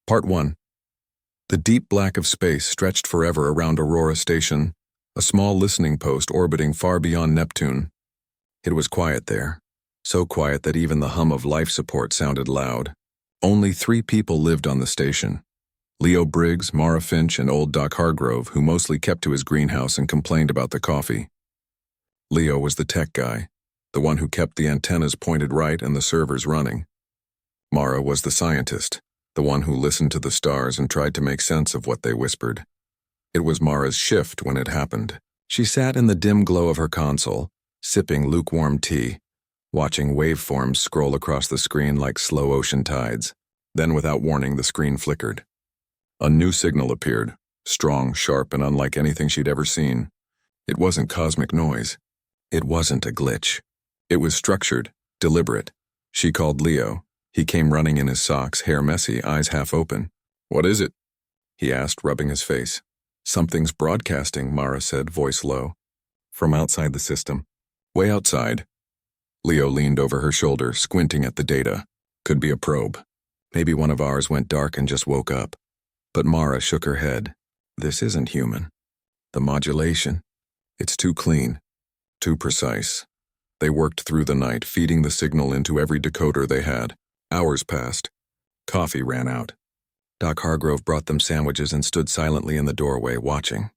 Part 1. The deep black of space stretched forever around Aurora Station, a small listening post orbiting far beyond Neptune. It was quiet there, so quiet that even the hum of life support sounded loud. Only 3 people lived on the station: Leo Briggs, Mara Finch, and old Doc Hargrove, who mostly kept to his greenhouse and complained about the coffee. Leo was the tech guy, the one who kept the antennas pointed right and the servers running. Mara was the scientist, the one who listened to the stars and tried to make sense of what they whispered. It was Mara's shift when it happened. She sat in the dim glow of her console, sipping lukewarm tea, watching waveforms scroll across the screen like slow ocean tides. Then, without warning, the screen flickered. A new signal appeared, strong, sharp, and unlike anything she'd ever seen. It wasn't cosmic noise. It wasn't a glitch. It was structured, deliberate. She called Leo. He came running in his socks, hair messy, eyes half open. "What is it?" he asked, rubbing his face. "Something's broadcasting," Mara said, voice low. "From outside the system." "Way outside." Leo leaned over her shoulder, squinting at the data. "Could be a probe. Maybe one of ours went dark and just woke up." But Mara shook her head. "This isn't human. The modulation. It's too clean. Too precise." They worked through the night, feeding the signal into every decoder they had. Hours passed. Coffee ran out. Doc Hargrove brought them sandwiches and stood silently in the doorway, watching.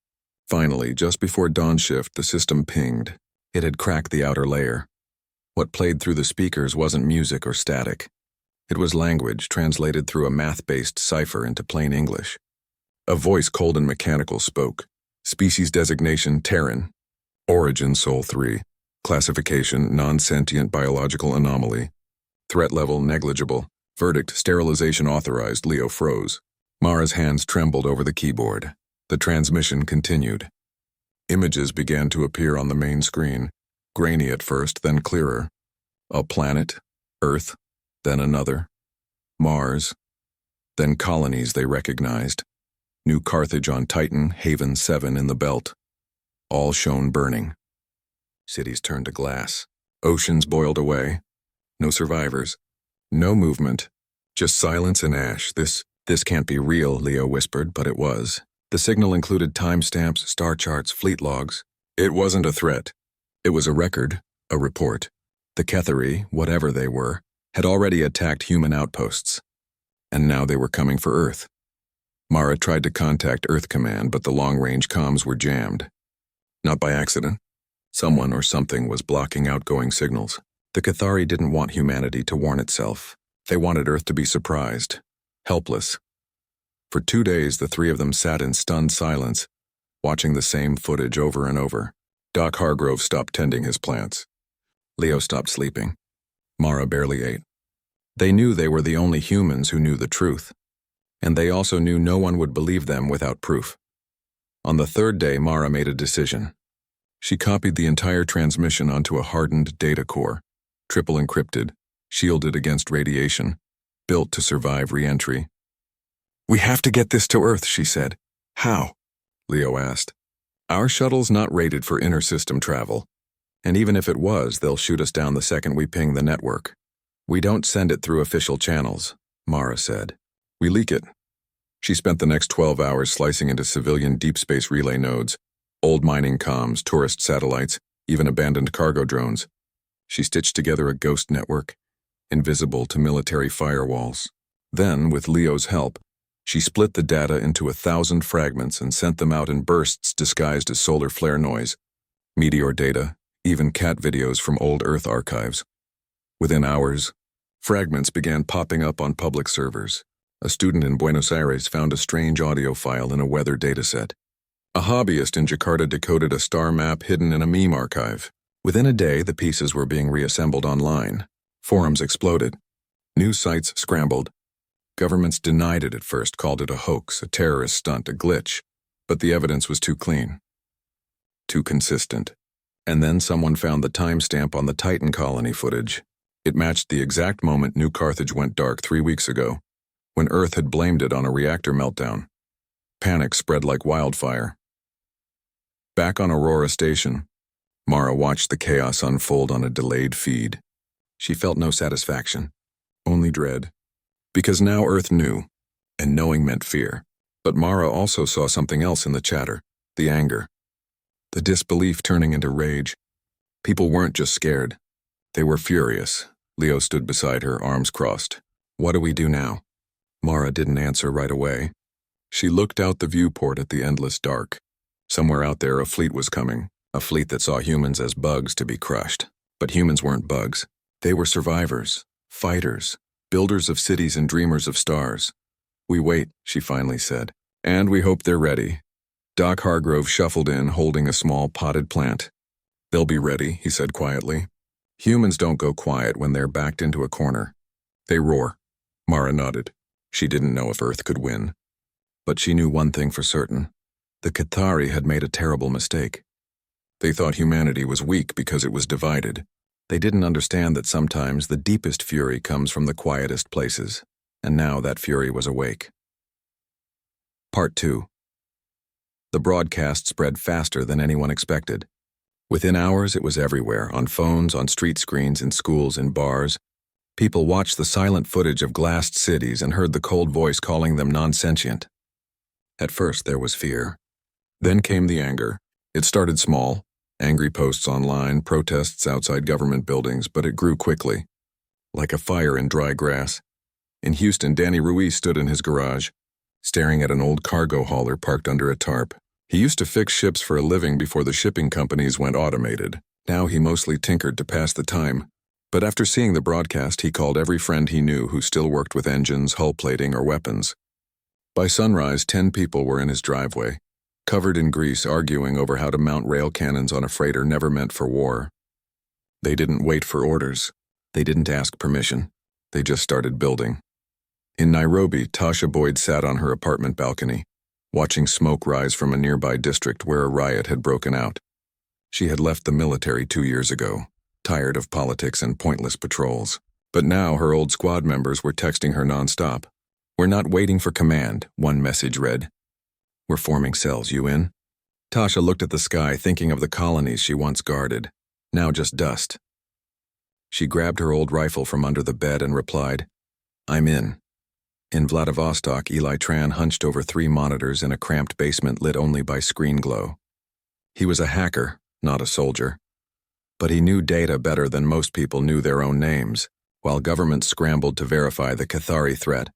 Finally, just before dawn shift, the system pinged. It had cracked the outer layer. What played through the speakers wasn't music or static. It was language translated through a math-based cipher into plain English. A voice cold and mechanical spoke. Species designation Terran. Origin Sol 3. Classification non-sentient biological anomaly. Threat level negligible. Verdict sterilization authorized. Leo froze. Mara's hands trembled over the keyboard. The transmission continued. Images began to appear on the main screen. Grainy at first, then clearer. A planet, Earth, then another. Mars, then colonies they recognized. New Carthage on Titan, Haven 7 in the belt. All shown burning. Cities turned to glass. Oceans boiled away. No survivors. No movement. Just silence and ash. This can't be real, Leo whispered, but it was. The signal included timestamps, star charts, fleet logs. It wasn't a threat. It was a record, a report. The Ketheri, whatever they were, had already attacked human outposts. And now they were coming for Earth. Mara tried to contact Earth Command, but the long-range comms were jammed. Not by accident. Someone or something was blocking outgoing signals. The Ketheri didn't want humanity to warn itself. They wanted Earth to be surprised, helpless. For 2 days, the 3 of them sat in stunned silence, watching the same footage over and over. Doc Hargrove stopped tending his plants. Leo stopped sleeping. Mara barely ate. They knew they were the only humans who knew the truth, and they also knew no one would believe them without proof. On the 3rd day, Mara made a decision. She copied the entire transmission onto a hardened data core, triple encrypted, shielded against radiation, built to survive re-entry. "We have to get this to Earth," she said. "How?" Leo asked. "Our shuttle's not rated for inter-system travel, and even if it was, they'll shoot us down the second we ping the network. We don't send it through official channels," Mara said. "We leak it." She spent the next 12 hours slicing into civilian deep space relay nodes, old mining comms, tourist satellites, even abandoned cargo drones. She stitched together a ghost network, invisible to military firewalls. Then, with Leo's help, she split the data into 1,000 fragments and sent them out in bursts disguised as solar flare noise, meteor data, even cat videos from old Earth archives. Within hours, fragments began popping up on public servers. A student in Buenos Aires found a strange audio file in a weather dataset. A hobbyist in Jakarta decoded a star map hidden in a meme archive. Within a day, the pieces were being reassembled online. Forums exploded. News sites scrambled. Governments denied it at first, called it a hoax, a terrorist stunt, a glitch. But the evidence was too clean. Too consistent. And then someone found the timestamp on the Titan colony footage. It matched the exact moment New Carthage went dark 3 weeks ago, when Earth had blamed it on a reactor meltdown. Panic spread like wildfire. Back on Aurora Station, Mara watched the chaos unfold on a delayed feed. She felt no satisfaction, only dread. Because now Earth knew. and knowing meant fear. But Mara also saw something else in the chatter, the anger. The disbelief turning into rage. People weren't just scared. They were furious. Leo stood beside her, arms crossed. What do we do now? Mara didn't answer right away. She looked out the viewport at the endless dark. Somewhere out there a fleet was coming, a fleet that saw humans as bugs to be crushed. But humans weren't bugs. They were survivors, fighters, builders of cities and dreamers of stars. We wait, she finally said. And we hope they're ready. Doc Hargrove shuffled in, holding a small potted plant. They'll be ready, he said quietly. Humans don't go quiet when they're backed into a corner. They roar. Mara nodded. She didn't know if Earth could win. But she knew one thing for certain. The Cathari had made a terrible mistake. They thought humanity was weak because it was divided. They didn't understand that sometimes the deepest fury comes from the quietest places. And now that fury was awake. Part 2. The broadcast spread faster than anyone expected. Within hours, it was everywhere, on phones, on street screens, in schools, in bars. People watched the silent footage of glassed cities and heard the cold voice calling them non-sentient. At first, there was fear. Then came the anger. It started small, angry posts online, protests outside government buildings, but it grew quickly, like a fire in dry grass. In Houston, Danny Ruiz stood in his garage, staring at an old cargo hauler parked under a tarp. He used to fix ships for a living before the shipping companies went automated. Now he mostly tinkered to pass the time. But after seeing the broadcast, he called every friend he knew who still worked with engines, hull plating, or weapons. By sunrise, 10 people were in his driveway, covered in grease, arguing over how to mount rail cannons on a freighter never meant for war. They didn't wait for orders. They didn't ask permission. They just started building. In Nairobi, Tasha Boyd sat on her apartment balcony, watching smoke rise from a nearby district where a riot had broken out. She had left the military 2 years ago, tired of politics and pointless patrols. But now her old squad members were texting her nonstop. We're not waiting for command, one message read. We're forming cells, you in? Tasha looked at the sky, thinking of the colonies she once guarded, now just dust. She grabbed her old rifle from under the bed and replied, I'm in. In Vladivostok, Eli Tran hunched over 3 monitors in a cramped basement lit only by screen glow. He was a hacker, not a soldier. But he knew data better than most people knew their own names. While governments scrambled to verify the Cathari threat,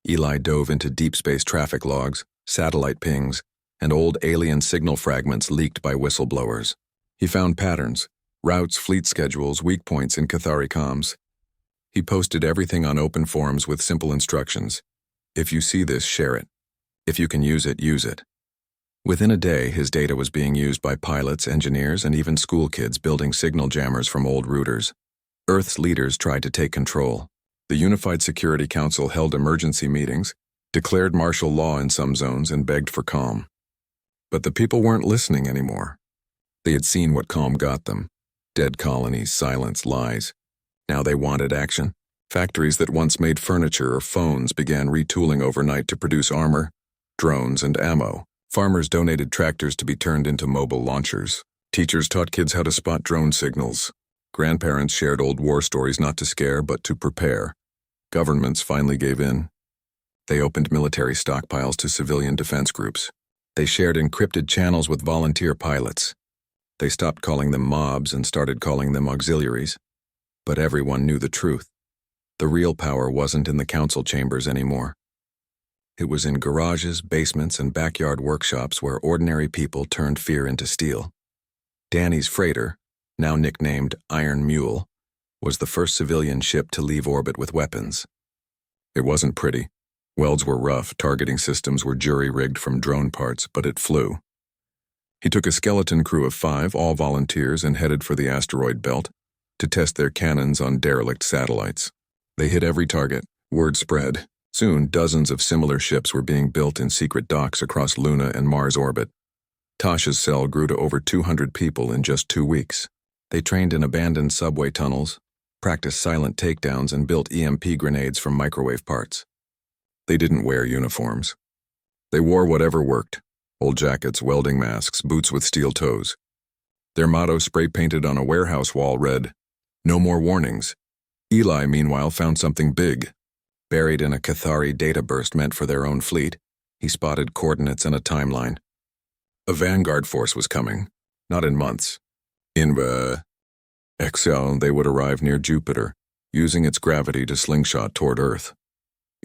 Eli dove into deep space traffic logs, satellite pings, and old alien signal fragments leaked by whistleblowers. He found patterns, routes, fleet schedules, weak points in Cathari comms. He posted everything on open forums with simple instructions. If you see this, share it. If you can use it, use it. Within a day, his data was being used by pilots, engineers, and even school kids building signal jammers from old routers. Earth's leaders tried to take control. The Unified Security Council held emergency meetings, declared martial law in some zones, and begged for calm. But the people weren't listening anymore. They had seen what calm got them. Dead colonies, silence, lies. Now they wanted action. Factories that once made furniture or phones began retooling overnight to produce armor, drones, and ammo. Farmers donated tractors to be turned into mobile launchers. Teachers taught kids how to spot drone signals. Grandparents shared old war stories not to scare but to prepare. Governments finally gave in. They opened military stockpiles to civilian defense groups. They shared encrypted channels with volunteer pilots. They stopped calling them mobs and started calling them auxiliaries. But everyone knew the truth. The real power wasn't in the council chambers anymore. It was in garages, basements, and backyard workshops where ordinary people turned fear into steel. Danny's freighter, now nicknamed Iron Mule, was the first civilian ship to leave orbit with weapons. It wasn't pretty. Welds were rough, targeting systems were jury-rigged from drone parts, but it flew. He took a skeleton crew of 5, all volunteers, and headed for the asteroid belt to test their cannons on derelict satellites. They hit every target. Word spread. Soon, dozens of similar ships were being built in secret docks across Luna and Mars orbit. Tasha's cell grew to over 200 people in just 2 weeks. They trained in abandoned subway tunnels, practiced silent takedowns, and built EMP grenades from microwave parts. They didn't wear uniforms. They wore whatever worked. Old jackets, welding masks, boots with steel toes. Their motto, spray-painted on a warehouse wall, read, "No more warnings." Eli, meanwhile, found something big. Buried in a Cathari data burst meant for their own fleet, he spotted coordinates and a timeline. A vanguard force was coming, not in months. In Excel, they would arrive near Jupiter, using its gravity to slingshot toward Earth.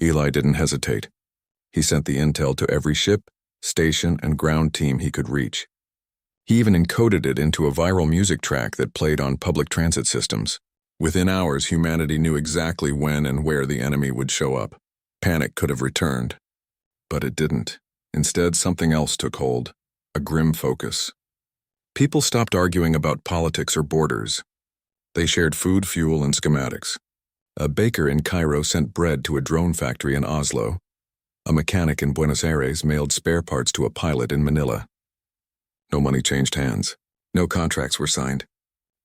Eli didn't hesitate. He sent the intel to every ship, station, and ground team he could reach. He even encoded it into a viral music track that played on public transit systems. Within hours, humanity knew exactly when and where the enemy would show up. Panic could have returned. But it didn't. Instead, something else took hold, a grim focus. People stopped arguing about politics or borders. They shared food, fuel, and schematics. A baker in Cairo sent bread to a drone factory in Oslo. A mechanic in Buenos Aires mailed spare parts to a pilot in Manila. No money changed hands. No contracts were signed.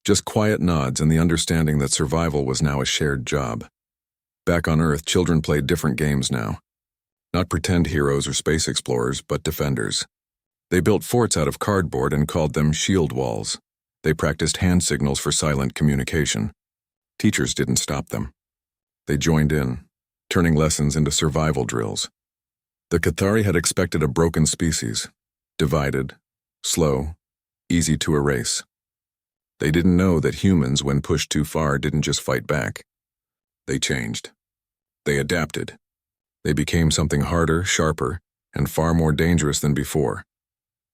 Just quiet nods and the understanding that survival was now a shared job. Back on Earth, children played different games now. Not pretend heroes or space explorers, but defenders. They built forts out of cardboard and called them shield walls. They practiced hand signals for silent communication. Teachers didn't stop them. They joined in, turning lessons into survival drills. The Cathari had expected a broken species, divided, slow, easy to erase. They didn't know that humans, when pushed too far, didn't just fight back. They changed. They adapted. They became something harder, sharper, and far more dangerous than before.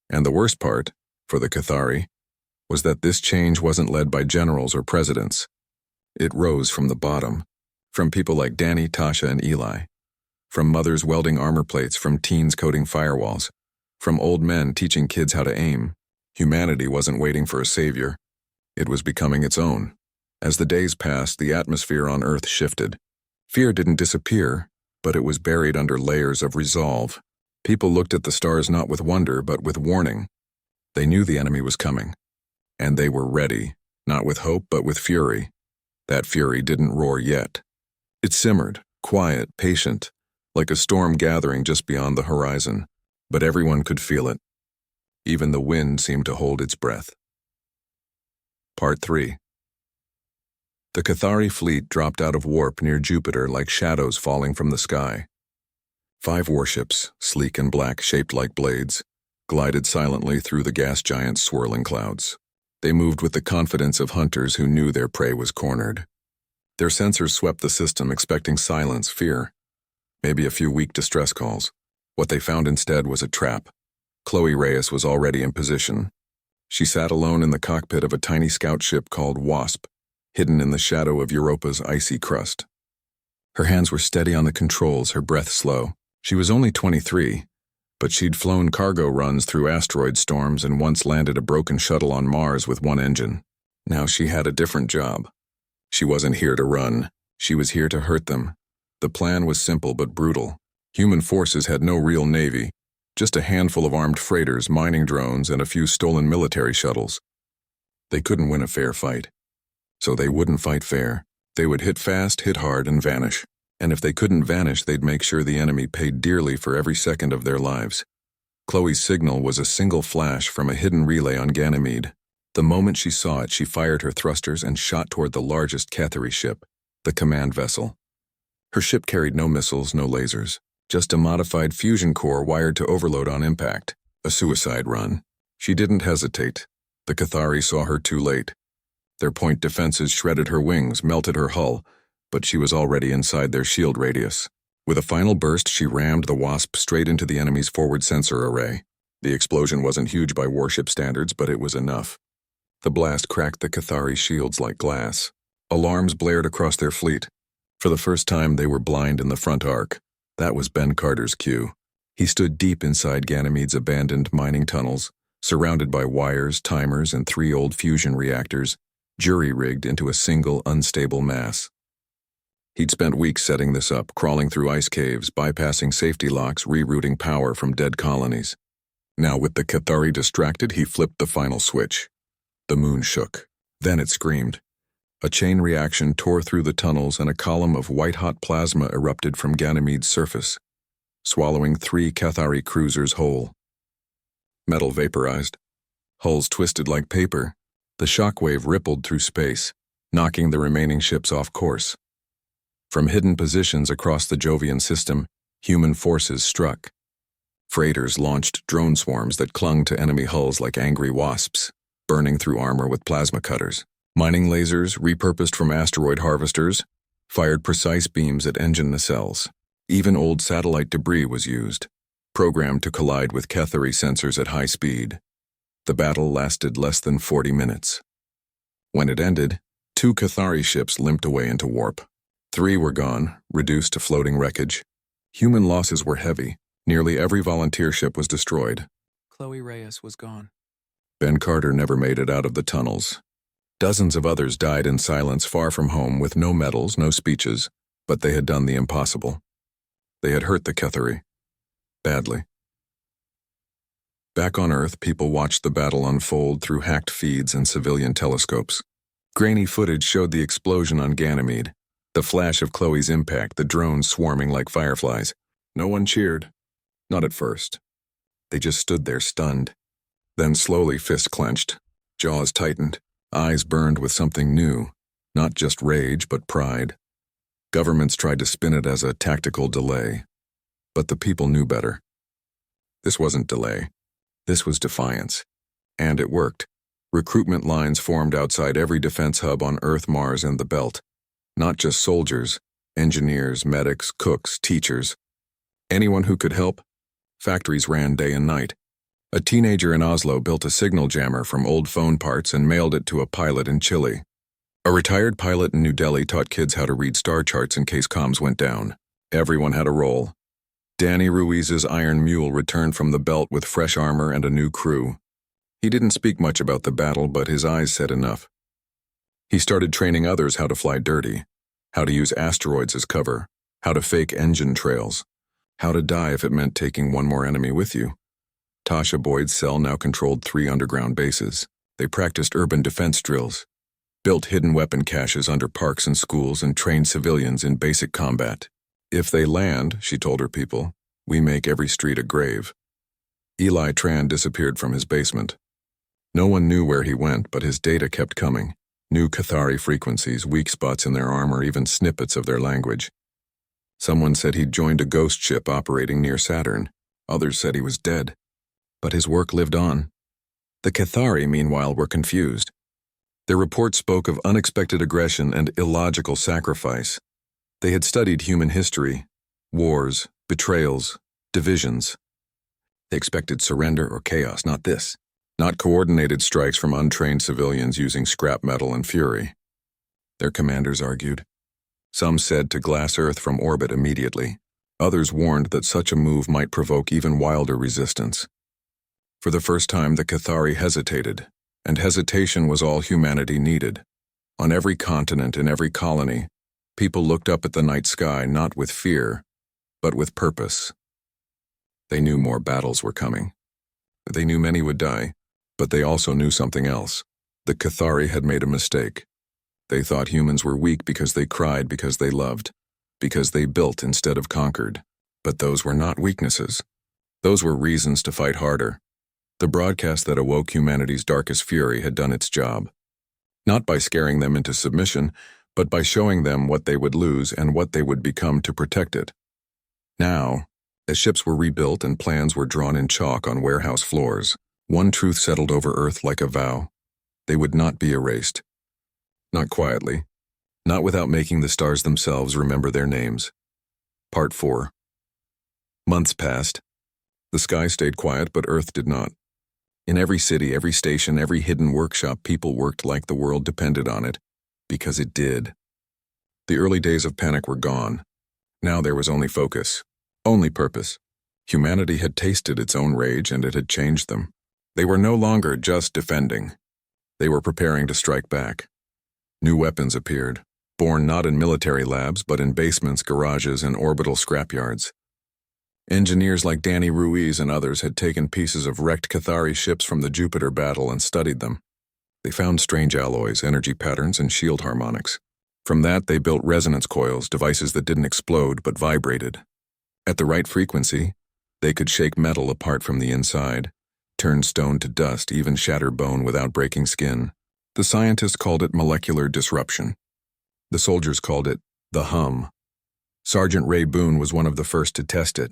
And the worst part, for the Cathari, was that this change wasn't led by generals or presidents. It rose from the bottom, from people like Danny, Tasha, and Eli, from mothers welding armor plates, from teens coding firewalls, from old men teaching kids how to aim. Humanity wasn't waiting for a savior. It was becoming its own. As the days passed, the atmosphere on Earth shifted. Fear didn't disappear, but it was buried under layers of resolve. People looked at the stars not with wonder, but with warning. They knew the enemy was coming. And they were ready, not with hope, but with fury. That fury didn't roar yet. It simmered, quiet, patient, like a storm gathering just beyond the horizon. But everyone could feel it. Even the wind seemed to hold its breath. Part 3. The Cathari fleet dropped out of warp near Jupiter like shadows falling from the sky. 5 warships, sleek and black, shaped like blades, glided silently through the gas giant's swirling clouds. They moved with the confidence of hunters who knew their prey was cornered. Their sensors swept the system, expecting silence, fear, maybe a few weak distress calls. What they found instead was a trap. Chloe Reyes was already in position. She sat alone in the cockpit of a tiny scout ship called Wasp, hidden in the shadow of Europa's icy crust. Her hands were steady on the controls, her breath slow. She was only 23, but she'd flown cargo runs through asteroid storms and once landed a broken shuttle on Mars with one engine. Now she had a different job. She wasn't here to run. She was here to hurt them. The plan was simple but brutal. Human forces had no real navy, just a handful of armed freighters, mining drones, and a few stolen military shuttles. They couldn't win a fair fight. So they wouldn't fight fair. They would hit fast, hit hard, and vanish. And if they couldn't vanish, they'd make sure the enemy paid dearly for every second of their lives. Chloe's signal was a single flash from a hidden relay on Ganymede. The moment she saw it, she fired her thrusters and shot toward the largest Cathari ship, the command vessel. Her ship carried no missiles, no lasers, just a modified fusion core wired to overload on impact, a suicide run. She didn't hesitate. The Cathari saw her too late. Their point defenses shredded her wings, melted her hull, but she was already inside their shield radius. With a final burst, she rammed the Wasp straight into the enemy's forward sensor array. The explosion wasn't huge by warship standards, but it was enough. The blast cracked the Cathari shields like glass. Alarms blared across their fleet. For the first time, they were blind in the front arc. That was Ben Carter's cue. He stood deep inside Ganymede's abandoned mining tunnels, surrounded by wires, timers, and 3 old fusion reactors, jury-rigged into a single, unstable mass. He'd spent weeks setting this up, crawling through ice caves, bypassing safety locks, rerouting power from dead colonies. Now, with the Cathari distracted, he flipped the final switch. The moon shook. Then it screamed. A chain reaction tore through the tunnels and a column of white-hot plasma erupted from Ganymede's surface, swallowing 3 Cathari cruisers whole. Metal vaporized. Hulls twisted like paper. The shockwave rippled through space, knocking the remaining ships off course. From hidden positions across the Jovian system, human forces struck. Freighters launched drone swarms that clung to enemy hulls like angry wasps, burning through armor with plasma cutters. Mining lasers, repurposed from asteroid harvesters, fired precise beams at engine nacelles. Even old satellite debris was used, programmed to collide with Cathari sensors at high speed. The battle lasted less than 40 minutes. When it ended, 2 Cathari ships limped away into warp. 3 were gone, reduced to floating wreckage. Human losses were heavy. Nearly every volunteer ship was destroyed. Chloe Reyes was gone. Ben Carter never made it out of the tunnels. Dozens of others died in silence far from home with no medals, no speeches, but they had done the impossible. They had hurt the Cathari. Badly. Back on Earth, people watched the battle unfold through hacked feeds and civilian telescopes. Grainy footage showed the explosion on Ganymede, the flash of Chloe's impact, the drones swarming like fireflies. No one cheered. Not at first. They just stood there stunned. Then slowly fists clenched, jaws tightened, eyes burned with something new, not just rage but pride. Governments tried to spin it as a tactical delay, but the people knew better. This wasn't delay. This was defiance. And it worked. Recruitment lines formed outside every defense hub on Earth, Mars, and the Belt. Not just soldiers, engineers, medics, cooks, teachers. Anyone who could help. Factories ran day and night. A teenager in Oslo built a signal jammer from old phone parts and mailed it to a pilot in Chile. A retired pilot in New Delhi taught kids how to read star charts in case comms went down. Everyone had a role. Danny Ruiz's Iron Mule returned from the belt with fresh armor and a new crew. He didn't speak much about the battle, but his eyes said enough. He started training others how to fly dirty, how to use asteroids as cover, how to fake engine trails, how to die if it meant taking one more enemy with you. Tasha Boyd's cell now controlled 3 underground bases. They practiced urban defense drills, built hidden weapon caches under parks and schools, and trained civilians in basic combat. If they land, she told her people, we make every street a grave. Eli Tran disappeared from his basement. No one knew where he went, but his data kept coming. New Cathari frequencies, weak spots in their armor, even snippets of their language. Someone said he'd joined a ghost ship operating near Saturn. Others said he was dead. But his work lived on. The Cathari, meanwhile, were confused. Their report spoke of unexpected aggression and illogical sacrifice. They had studied human history, wars, betrayals, divisions. They expected surrender or chaos, not this. Not coordinated strikes from untrained civilians using scrap metal and fury. Their commanders argued. Some said to glass Earth from orbit immediately. Others warned that such a move might provoke even wilder resistance. For the first time, the Cathari hesitated, and hesitation was all humanity needed. On every continent, in every colony, people looked up at the night sky not with fear, but with purpose. They knew more battles were coming. They knew many would die, but they also knew something else. The Cathari had made a mistake. They thought humans were weak because they cried, because they loved, because they built instead of conquered. But those were not weaknesses. Those were reasons to fight harder. The broadcast that awoke humanity's darkest fury had done its job. Not by scaring them into submission, but by showing them what they would lose and what they would become to protect it. Now, as ships were rebuilt and plans were drawn in chalk on warehouse floors, one truth settled over Earth like a vow. They would not be erased. Not quietly. Not without making the stars themselves remember their names. Part 4. Months passed. The sky stayed quiet, but Earth did not. In every city, every station, every hidden workshop, people worked like the world depended on it, because it did. The early days of panic were gone. Now there was only focus, only purpose. Humanity had tasted its own rage, and it had changed them. They were no longer just defending. They were preparing to strike back. New weapons appeared, born not in military labs, but in basements, garages, and orbital scrapyards. Engineers like Danny Ruiz and others had taken pieces of wrecked Cathari ships from the Jupiter battle and studied them. They found strange alloys, energy patterns, and shield harmonics. From that, they built resonance coils, devices that didn't explode but vibrated. At the right frequency, they could shake metal apart from the inside, turn stone to dust, even shatter bone without breaking skin. The scientists called it molecular disruption. The soldiers called it the hum, Sergeant Ray Boone was one of the first to test it.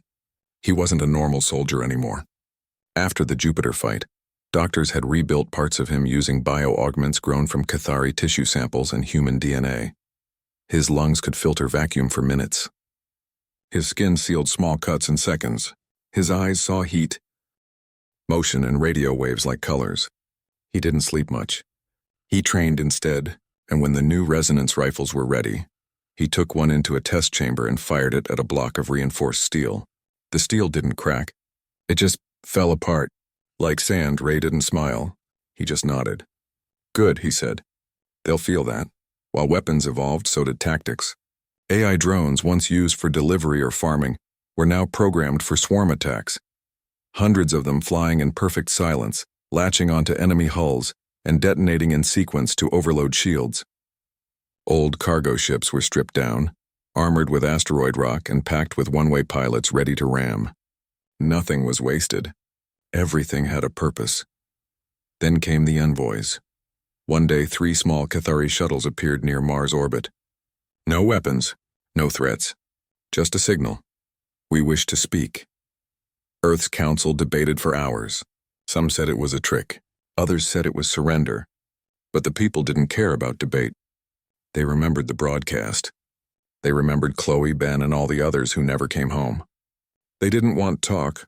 He wasn't a normal soldier anymore. After the Jupiter fight, doctors had rebuilt parts of him using bio-augments grown from Cathari tissue samples and human DNA. His lungs could filter vacuum for minutes. His skin sealed small cuts in seconds. His eyes saw heat, motion, and radio waves like colors. He didn't sleep much. He trained instead, and when the new resonance rifles were ready, he took one into a test chamber and fired it at a block of reinforced steel. The steel didn't crack. It just fell apart. Like sand, Ray didn't smile. He just nodded. Good, he said. They'll feel that. While weapons evolved, so did tactics. AI drones, once used for delivery or farming, were now programmed for swarm attacks. Hundreds of them flying in perfect silence, latching onto enemy hulls, and detonating in sequence to overload shields. Old cargo ships were stripped down, armored with asteroid rock and packed with one-way pilots ready to ram. Nothing was wasted. Everything had a purpose. Then came the envoys. One day, 3 small Cathari shuttles appeared near Mars orbit. No weapons, no threats, just a signal. We wish to speak. Earth's council debated for hours. Some said it was a trick. Others said it was surrender. But the people didn't care about debate. They remembered the broadcast. They remembered Chloe, Ben, and all the others who never came home. They didn't want talk.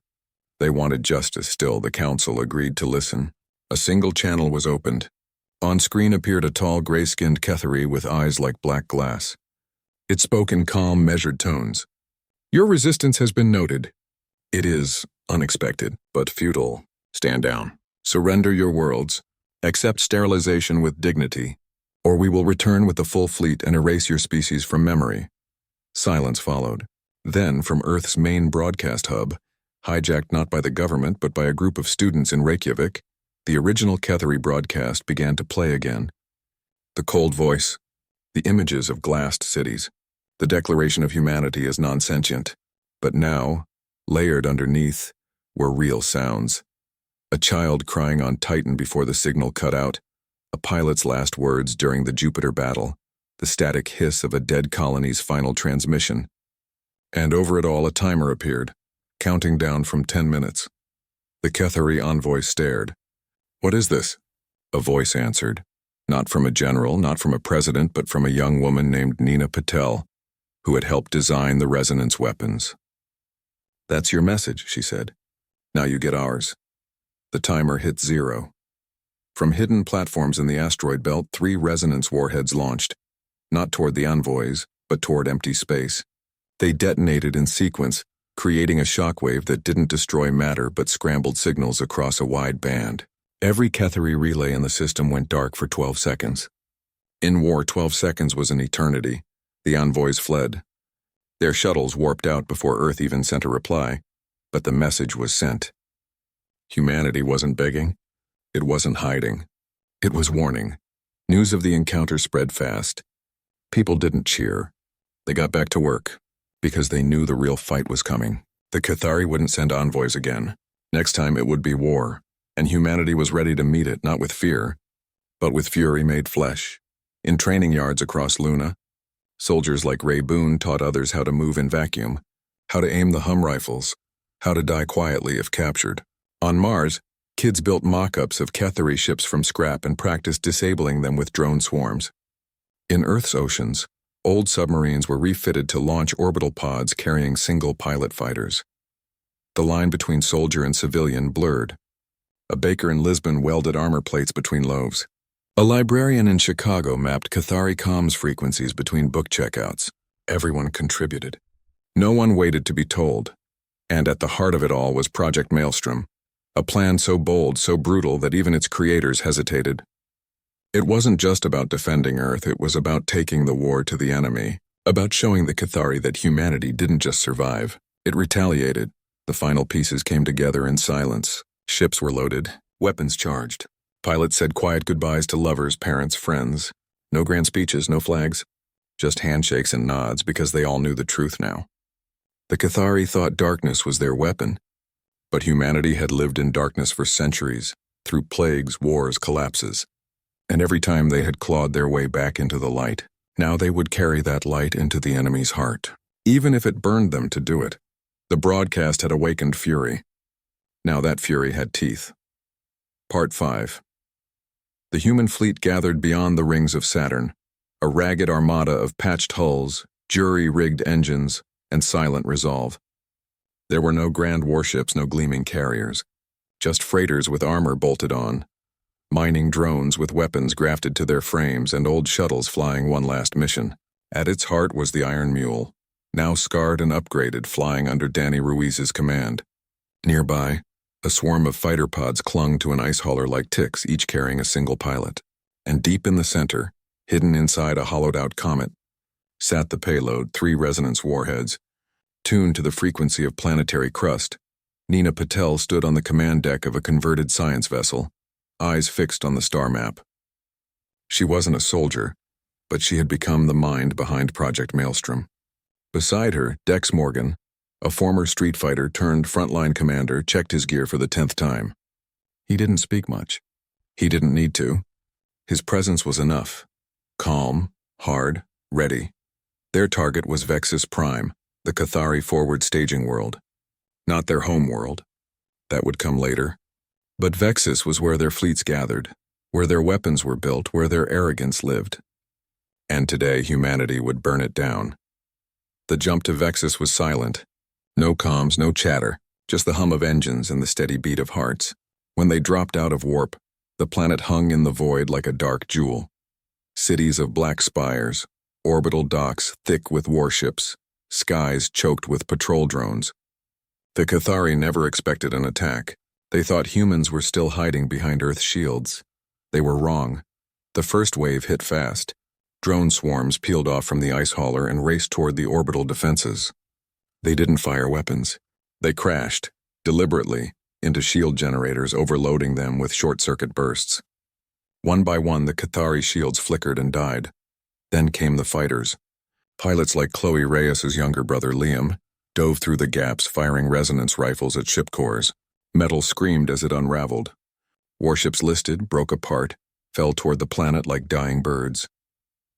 They wanted justice. Still, the council agreed to listen. A single channel was opened. On screen appeared a tall, gray-skinned Cathari with eyes like black glass. It spoke in calm, measured tones. Your resistance has been noted. It is unexpected, but futile. Stand down. Surrender your worlds. Accept sterilization with dignity, or we will return with the full fleet and erase your species from memory. Silence followed. Then, from Earth's main broadcast hub, hijacked not by the government but by a group of students in Reykjavik, the original Cathari broadcast began to play again. The cold voice, the images of glassed cities, the declaration of humanity as non-sentient. But now, layered underneath, were real sounds. A child crying on Titan before the signal cut out, a pilot's last words during the Jupiter battle, the static hiss of a dead colony's final transmission. And over it all a timer appeared, counting down from 10 minutes. The Cathari envoy stared. What is this? A voice answered. Not from a general, not from a president, but from a young woman named Nina Patel, who had helped design the resonance weapons. That's your message, she said. Now you get ours. The timer hit 0. From hidden platforms in the asteroid belt, 3 resonance warheads launched, not toward the envoys, but toward empty space. They detonated in sequence, creating a shockwave that didn't destroy matter but scrambled signals across a wide band. Every Cathari relay in the system went dark for 12 seconds. In war, 12 seconds was an eternity. The envoys fled. Their shuttles warped out before Earth even sent a reply, but the message was sent. Humanity wasn't begging. It wasn't hiding. It was warning. News of the encounter spread fast. People didn't cheer. They got back to work, because they knew the real fight was coming. The Cathari wouldn't send envoys again. Next time it would be war, and humanity was ready to meet it, not with fear, but with fury made flesh. In training yards across Luna, soldiers like Ray Boone taught others how to move in vacuum, how to aim the hum rifles, how to die quietly if captured. On Mars, kids built mock-ups of Cathari ships from scrap and practiced disabling them with drone swarms. In Earth's oceans, old submarines were refitted to launch orbital pods carrying single pilot fighters. The line between soldier and civilian blurred. A baker in Lisbon welded armor plates between loaves. A librarian in Chicago mapped Cathari comms frequencies between book checkouts. Everyone contributed. No one waited to be told. And at the heart of it all was Project Maelstrom, a plan so bold, so brutal that even its creators hesitated. It wasn't just about defending Earth, it was about taking the war to the enemy, about showing the Cathari that humanity didn't just survive, it retaliated. The final pieces came together in silence. Ships were loaded, weapons charged. Pilots said quiet goodbyes to lovers, parents, friends. No grand speeches, no flags. Just handshakes and nods because they all knew the truth now. The Cathari thought darkness was their weapon, but humanity had lived in darkness for centuries, through plagues, wars, collapses. And every time they had clawed their way back into the light, now they would carry that light into the enemy's heart. even if it burned them to do it. The broadcast had awakened fury. Now that fury had teeth. Part 5. The human fleet gathered beyond the rings of Saturn, a ragged armada of patched hulls, jury-rigged engines, and silent resolve. There were no grand warships, no gleaming carriers, just freighters with armor bolted on, mining drones with weapons grafted to their frames, and old shuttles flying one last mission. At its heart was the Iron Mule, now scarred and upgraded, flying under Danny Ruiz's command. Nearby, a swarm of fighter pods clung to an ice hauler like ticks, each carrying a single pilot. And deep in the center, hidden inside a hollowed-out comet, sat the payload, 3 resonance warheads. Tuned to the frequency of planetary crust, Nina Patel stood on the command deck of a converted science vessel, eyes fixed on the star map. She wasn't a soldier, but she had become the mind behind Project Maelstrom. Beside her, Dex Morgan, a former street fighter turned frontline commander, checked his gear for the 10th time. He didn't speak much. He didn't need to. His presence was enough. Calm, hard, ready. Their target was Vexus Prime, the Cathari forward staging world. Not their home world. That would come later. But Vexus was where their fleets gathered, where their weapons were built, where their arrogance lived. And today humanity would burn it down. The jump to Vexus was silent. No comms, no chatter, just the hum of engines and the steady beat of hearts. When they dropped out of warp, the planet hung in the void like a dark jewel. Cities of black spires, orbital docks thick with warships, skies choked with patrol drones. The Cathari never expected an attack. They thought humans were still hiding behind Earth's shields. They were wrong. The first wave hit fast. Drone swarms peeled off from the ice hauler and raced toward the orbital defenses. They didn't fire weapons. They crashed, deliberately, into shield generators, overloading them with short-circuit bursts. One by one, the Cathari shields flickered and died. Then came the fighters. Pilots like Chloe Reyes's younger brother Liam dove through the gaps, firing resonance rifles at ship cores. Metal screamed as it unraveled. Warships listed, broke apart, fell toward the planet like dying birds.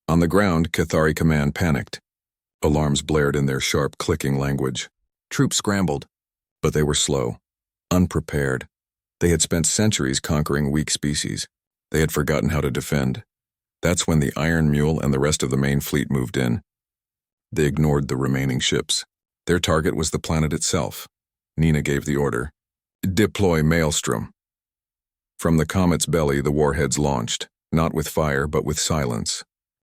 On the ground, Cathari Command panicked. Alarms blared in their sharp, clicking language. Troops scrambled, but they were slow, unprepared. They had spent centuries conquering weak species. They had forgotten how to defend. That's when the Iron Mule and the rest of the main fleet moved in. They ignored the remaining ships. Their target was the planet itself. Nina gave the order. Deploy Maelstrom. From the comet's belly, the warheads launched, not with fire, but with silence.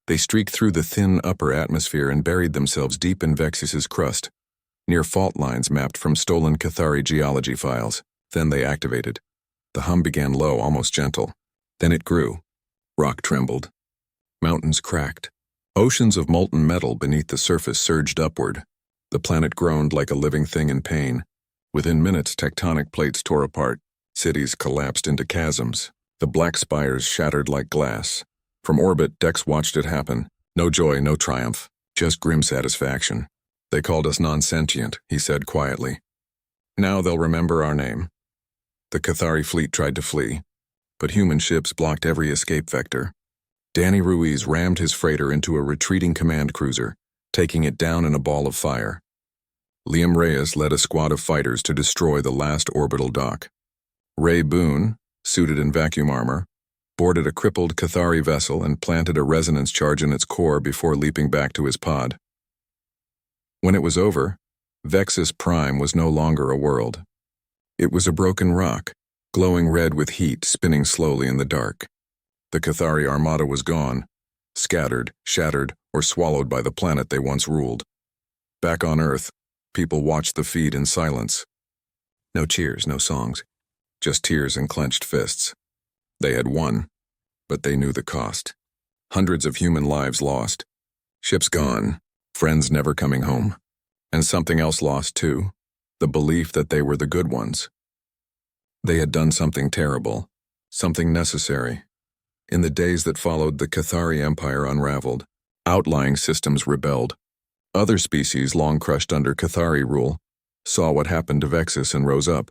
They streaked through the thin upper atmosphere and buried themselves deep in Vexus's crust, near fault lines mapped from stolen Cathari geology files. Then they activated. The hum began low, almost gentle. Then it grew. Rock trembled. Mountains cracked. Oceans of molten metal beneath the surface surged upward. The planet groaned like a living thing in pain. Within minutes, tectonic plates tore apart. Cities collapsed into chasms. The black spires shattered like glass. From orbit, Dex watched it happen. No joy, no triumph, just grim satisfaction. They called us non-sentient, he said quietly. Now they'll remember our name. The Cathari fleet tried to flee, but human ships blocked every escape vector. Danny Ruiz rammed his freighter into a retreating command cruiser, taking it down in a ball of fire. Liam Reyes led a squad of fighters to destroy the last orbital dock. Ray Boone, suited in vacuum armor, boarded a crippled Cathari vessel and planted a resonance charge in its core before leaping back to his pod. When it was over, Vexus Prime was no longer a world. It was a broken rock, glowing red with heat, spinning slowly in the dark. The Cathari armada was gone, scattered, shattered, or swallowed by the planet they once ruled. Back on Earth, people watched the feed in silence. No cheers, no songs, just tears and clenched fists. They had won, but they knew the cost. Hundreds of human lives lost. Ships gone, friends never coming home. And something else lost too, the belief that they were the good ones. They had done something terrible, something necessary. In the days that followed, the Cathari Empire unraveled. Outlying systems rebelled. Other species, long crushed under Cathari rule, saw what happened to Vexus and rose up.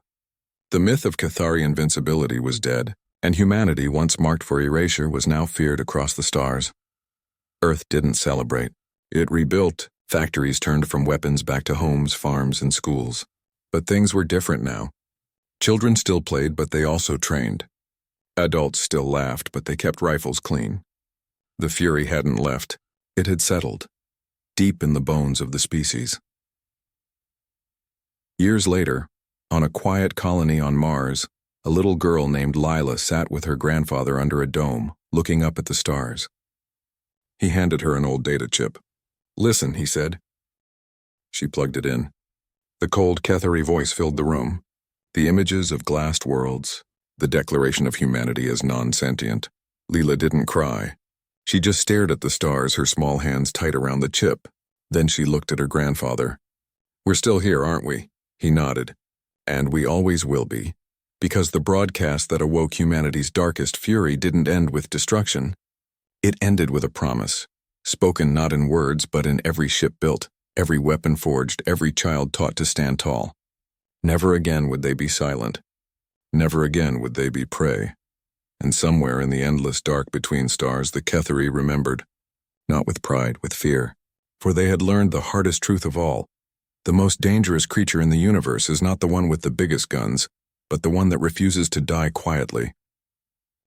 The myth of Cathari invincibility was dead, and humanity, once marked for erasure, was now feared across the stars. Earth didn't celebrate. It rebuilt, Factories turned from weapons back to homes, farms, and schools. But things were different now. Children still played, but they also trained. Adults still laughed, but they kept rifles clean. The fury hadn't left. It had settled, deep in the bones of the species. Years later, on a quiet colony on Mars, a little girl named Lila sat with her grandfather under a dome, looking up at the stars. He handed her an old data chip. "Listen," he said. She plugged it in. The cold, Kethery voice filled the room. The images of glassed worlds, the declaration of humanity as non-sentient. Lila didn't cry. She just stared at the stars, her small hands tight around the chip. Then she looked at her grandfather. "We're still here, aren't we?" He nodded. "And we always will be. Because the broadcast that awoke humanity's darkest fury didn't end with destruction. It ended with a promise, spoken not in words but in every ship built, every weapon forged, every child taught to stand tall. Never again would they be silent. Never again would they be prey." And somewhere in the endless dark between stars, the Kethery remembered, not with pride, with fear, for they had learned the hardest truth of all. The most dangerous creature in the universe is not the one with the biggest guns, but the one that refuses to die quietly,